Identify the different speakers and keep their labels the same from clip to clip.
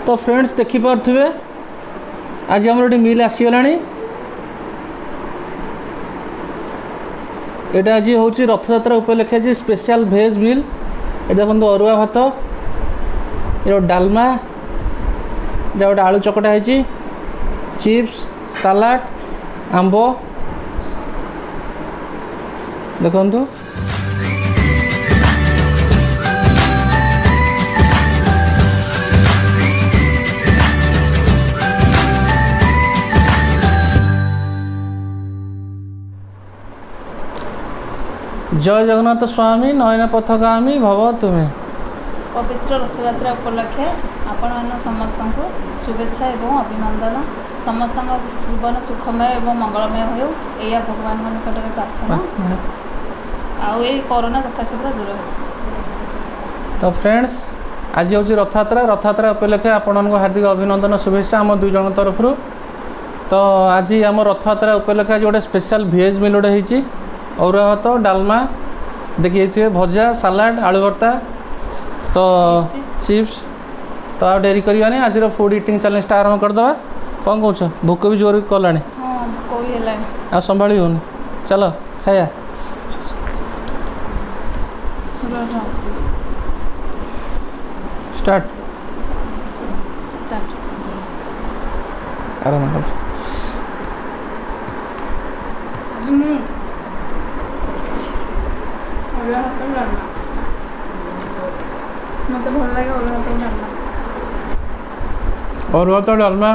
Speaker 1: तो फ्रेंड्स देखिपे आज आम मिल आसीगला यहाँ आज हूँ रथयात्रा उपलक्षे आज स्पेशल भेज मिल ये देखो अरुआ भात ये डालमा गोटे आलू चकटा है चिप्स सलाड आंब देखु जय जगन्नाथ स्वामी नयन पथगामी भव तुम्हें
Speaker 2: पवित्र रथयात्रा उपलक्षे आपण समस्त को शुभेच्छा एवं अभिनंदन समस्त जीवन सुखमय एवं मंगलमय हो या भगवान निकट में प्रार्थना आउ ये कोरोना यथाशीघ्र दूर हो।
Speaker 1: तो फ्रेंड्स आज हूँ रथयात्रा उपलक्षे आपण हार्दिक अभिनंदन शुभेच्छा आम दुई जन तरफ। तो आज आम रथयात्रा उपलक्षे आज गोटे स्पेशल भेज मिल गोटे अरुआ भात डालमा देखिए भजा सलाड आलू भर्ता तो चिप्स तो आ डेरी करवानी आज फूड इटिंग चैलेंज आरंभ करदे कौन कौन भोक भी जोर कला आ संभाली होनी चलो खाया स्टार्ट आरंभ
Speaker 2: मत भल लगे
Speaker 1: अरुआ भात डालमा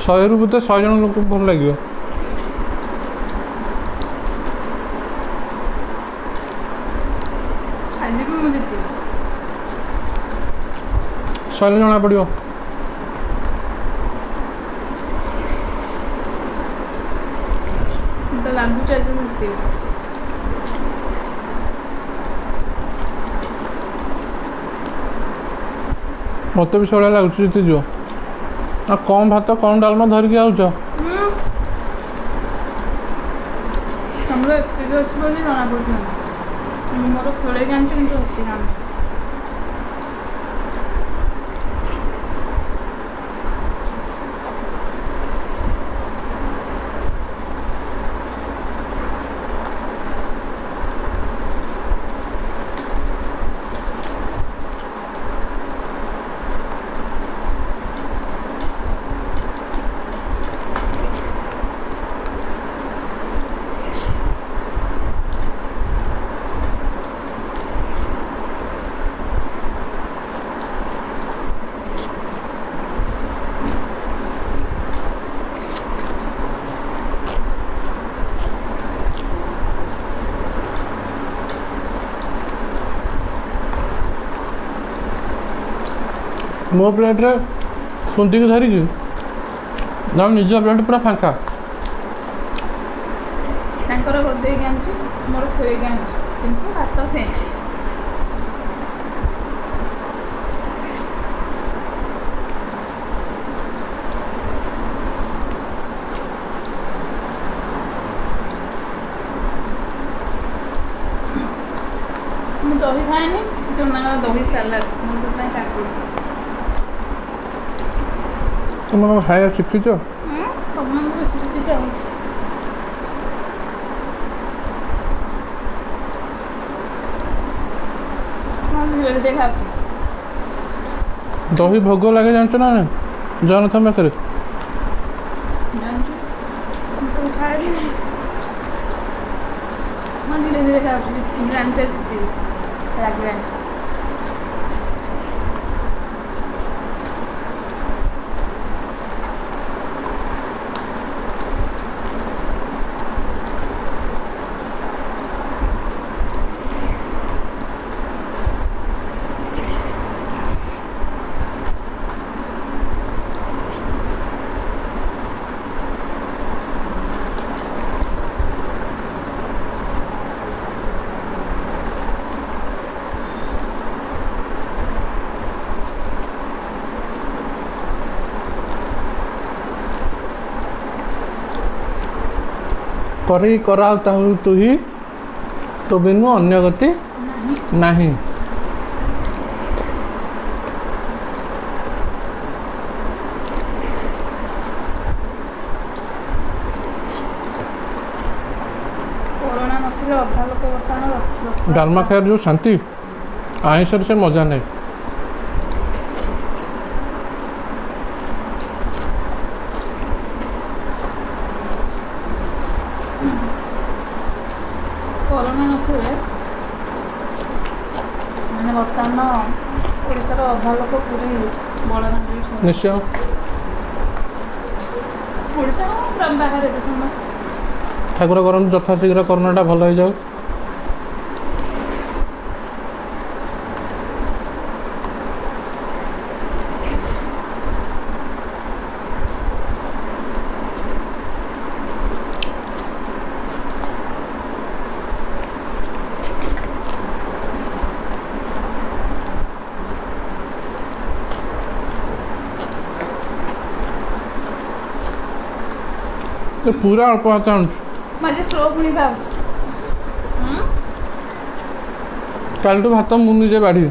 Speaker 1: 100 रु 100 जन लोक भल लगे
Speaker 2: आज भी मुझे
Speaker 1: सही जना पड़ो
Speaker 2: लगुच आज मुझे
Speaker 1: मत भी सड़ा लगुच जीती जो आ कम भात कम डालमा धरिकी आउच
Speaker 2: तुमको एत अच्छी बोली जना पड़ा मोर खेल जानी
Speaker 1: मो प्लेट रे खुंदी धरिकी ना निज प्लेट पूरा फांका
Speaker 2: बदे मोर खेल किंतु भात से मुझे दही खाएनी तुम दही सालाड
Speaker 1: तुम खाया शिखीच
Speaker 2: तुम बेस शिखी धीरे धीरे खा
Speaker 1: दही भोग लगे जानच ना जगन्नाथ पाखे
Speaker 2: धीरे धीरे खा लगे
Speaker 1: करी करा तू ही तो बिनु अन्य गति नहीं।
Speaker 2: ସେଥିରେ ଅଧା ଲୋକ ବର୍ତ୍ତମାନ
Speaker 1: ଡାଲମା ଖାଇବାର ଯେଉଁ ଶାନ୍ତି ଆଇଁଷରେ ସେ ମଜା ନାହିଁ।
Speaker 2: କରୋନା ନଥିଲେ ମାନେ ବର୍ତ୍ତମାନ ଓଡ଼ିଶାର ଅଧା ଲୋକ ପୁରୀ ବଳରାମ
Speaker 1: ନିଶ୍ଚୟ
Speaker 2: ଓଡ଼ିଶା ଗ୍ରାମ ବାହାରେ ସମସ୍ତେ
Speaker 1: ଠାକୁର କରନ୍ତୁ ଯଥାଶୀଘ୍ର କରୋନାଟା ଭଲ ହେଇଯାଉ। तो पूरा अल्प हाथ आणुछु
Speaker 2: माझे स्लो पुणी खाऊच
Speaker 1: काल तो भात मु निजे बाढ़ी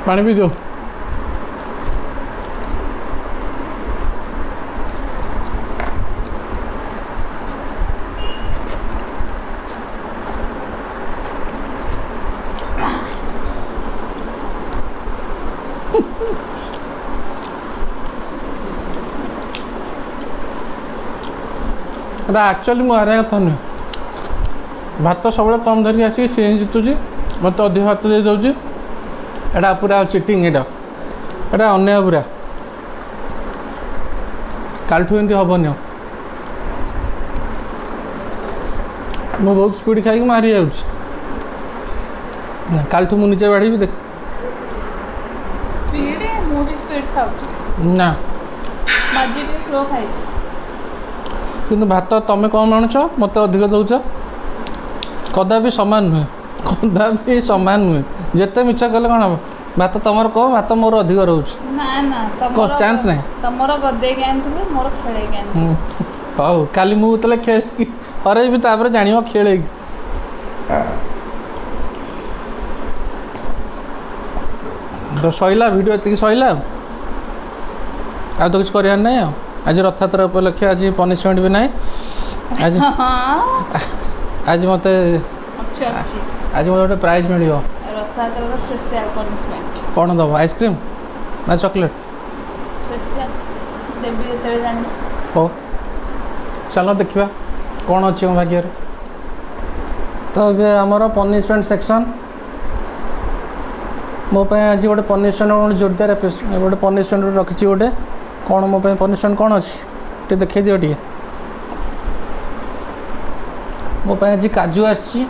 Speaker 1: पानी पी दो एक्चुअली मु हारे कथा नुह भात सब कम धरिक आसिक सी जितुची मत अधिक भात दे दौर एटा पूरा चिटिंग एटा अन्याय पूरा कालठू एमती हेनी मु बहुत स्पीड खाई मारी जाठू मुझे बाढ़ी देख
Speaker 2: स्पीड मु भी स्पीड खाऊची
Speaker 1: ना
Speaker 2: मजी भी स्लो खाई
Speaker 1: किंतु भात तमें कम आणुच मत अधिक दौच कदापि सामान नुहे कदापि सामान नुहे जिते मिछ कले कौन हम भात तुम कम भात मोर अधिक रोच चांस ना
Speaker 2: तुम गदे मोर खेल
Speaker 1: हौ काली मुझे खेल हरैबी जान खेल तो सैला वीडियो ये सैला आ तो किसी कर ना आज रथयात्रा उपलक्षे आज पनिशमेंट भी ना आज आज मत आज मत गोटे प्राइज मिल
Speaker 2: रथयात्रा स्पेशल पनिशमेंट
Speaker 1: कौन दब आइसक्रीम ना चॉकलेट
Speaker 2: स्पेशल देवी जेते जान
Speaker 1: हो चलो देखा कौन अच्छी मो भाग्य तो ये आमर पनिशमेंट सेक्शन मो आज गोटे पनिशमेंट जोरदार गोटे पनिशमेंट रखी गोटे कौन मो पनिशमेंट कौन अच्छी देखा दियो टे मो आज काजू आसी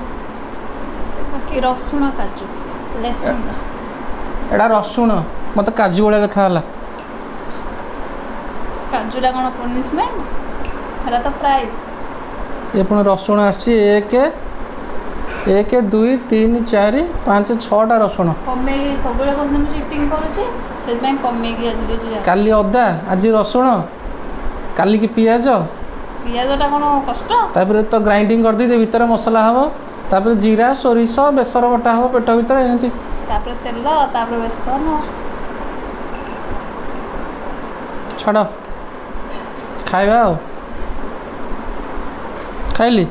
Speaker 2: रसुण काजू लसुण
Speaker 1: एटा रसुण मत काजू भाया देखा
Speaker 2: काजूटा कौन पनिशमेंट हेरा तो प्राइज
Speaker 1: ये पुणी रसुण आसी एक 2 3 4 5 6टा रसुण
Speaker 2: कमे सब चिटिंग करुचे कमेकी आज देछि
Speaker 1: काली अदा आज रसुण काली की पियाज
Speaker 2: पियाजटा कौन कष्ट
Speaker 1: तापर तो ग्राइंडिंग कर दी भीतर मसला हम तापर जीरा सोरिष बेसर बटा हम पेट भीतर एमती
Speaker 2: तापर तेल तापर बेसन
Speaker 1: छाड़ खाଇବା ଆଉ ଖାଇଲି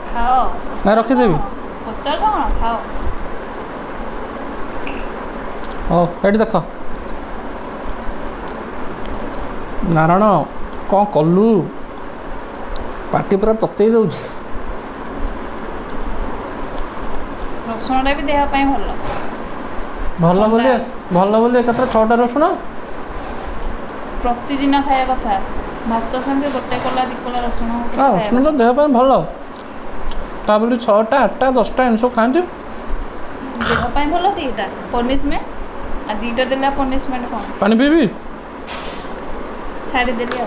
Speaker 2: खाओ
Speaker 1: ନା ରଖିଦେବି
Speaker 2: पचार कौन खाओ
Speaker 1: ହଉ ଏଠି ଦେଖ ନାରାୟଣ କ'ଣ କଲୁ ପାଟି ପୁରା ତତେଇ ଦେଉଛି
Speaker 2: रसुणटा भी देह ପାଇଁ
Speaker 1: ଭଲ ବୋଲି ଏକାଥରେ 6ଟା ରସୁଣ
Speaker 2: प्रतिदिन खाଇବା କଥା भात संगे गोटे कोला दी कोला रसुण
Speaker 1: ରସୁଣ ତ ଦେହ ପାଇଁ ଭଲ ତା ବୋଲି 6ଟା 8ଟା 10ଟା ଏମିତି ସବୁ ଖାଆନ୍ତି
Speaker 2: देह ପାଇଁ ଭଲ ଦିଟା ପନିଶମେଣ୍ଟ आ दीटा देला पनिशमेंट कौन
Speaker 1: पानी पीबी
Speaker 2: छाड़ी देली आ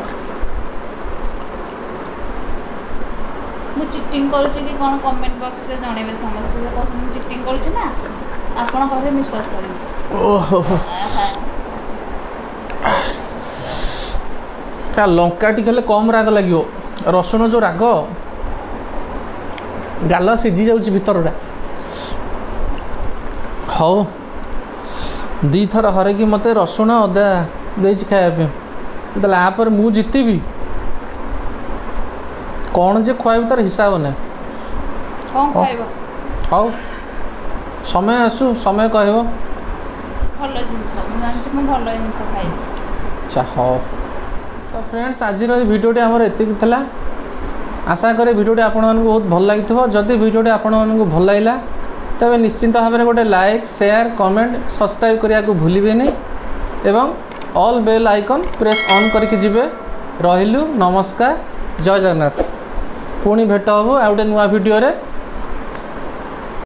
Speaker 2: मु चिटिंग करूची कि कौन कमेंट बॉक्स रे जणेबे समस्त कहउछ मु चिटिंग करूची ना आपण कहले विश्वास करिवे
Speaker 1: ओहो ता लंका टी खेले कम राग लगियो रसुण जो राग गाल सिझी जाउची भितरटा हौ दी थर हरे कि मते रसुण अदा देछि खाया पे आपर मु जितबी कौन जे खुआबी तार हिसाब ना
Speaker 2: कौन खाइबो
Speaker 1: हौ समय आसु समय कहबो
Speaker 2: भल जिंस मु जानछि मु भल जिंस खाइबो
Speaker 1: अच्छा हौ तो फ्रेंड्स आज भिडियोटी आमर एतिक थिला आशा करे भिडियोटी आपण मानकु बहुत भल लागिथिबो जदि भिडियोटी आपण मानकु भल लागिला तबे निश्चिंत भाव में गोटे लाइक शेयर कमेंट सब्सक्राइब करिया को भूलिबेनी एवं all bell icon press on करके जिबे रहिलु नमस्कार जय जगन्नाथ पुणी भेट हबो आ गोटे नुआ वीडियो रे।